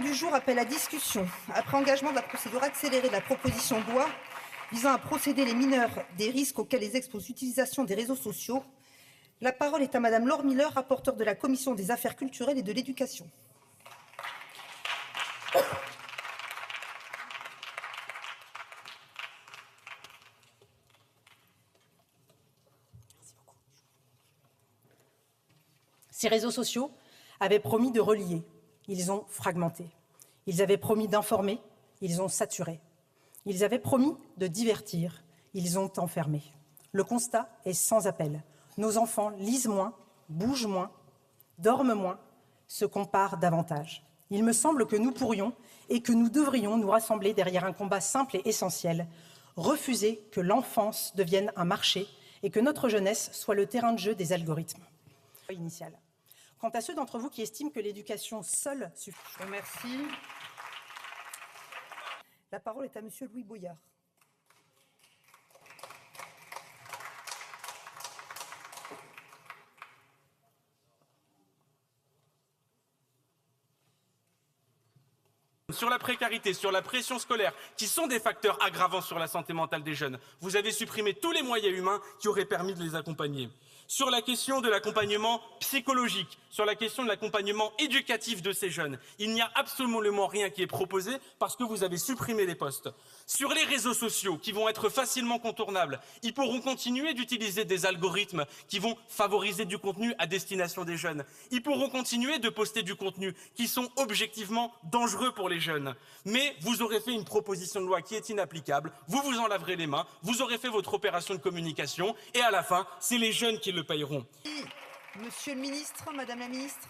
du jour appelle à discussion, après engagement de la procédure accélérée de la proposition de loi visant à procéder les mineurs des risques auxquels les expose l'utilisation des réseaux sociaux. La parole est à Madame Laure Miller, rapporteure de la Commission des affaires culturelles et de l'éducation. Ces réseaux sociaux avaient promis de relier, ils ont fragmenté. Ils avaient promis d'informer, ils ont saturé. Ils avaient promis de divertir, ils ont enfermé. Le constat est sans appel. Nos enfants lisent moins, bougent moins, dorment moins, se comparent davantage. Il me semble que nous pourrions et que nous devrions nous rassembler derrière un combat simple et essentiel, refuser que l'enfance devienne un marché et que notre jeunesse soit le terrain de jeu des algorithmes. Initial. Quant à ceux d'entre vous qui estiment que l'éducation seule suffit. Je vous remercie. La parole est à Monsieur Louis Boyard. Sur la précarité, sur la pression scolaire, qui sont des facteurs aggravants sur la santé mentale des jeunes. Vous avez supprimé tous les moyens humains qui auraient permis de les accompagner. Sur la question de l'accompagnement psychologique, sur la question de l'accompagnement éducatif de ces jeunes, il n'y a absolument rien qui est proposé parce que vous avez supprimé les postes. Sur les réseaux sociaux, qui vont être facilement contournables, ils pourront continuer d'utiliser des algorithmes qui vont favoriser du contenu à destination des jeunes. Ils pourront continuer de poster du contenu qui sont objectivement dangereux pour les jeunes. Mais vous aurez fait une proposition de loi qui est inapplicable, vous vous en laverez les mains, vous aurez fait votre opération de communication et à la fin, c'est les jeunes qui le paieront. Monsieur le ministre, Madame la ministre.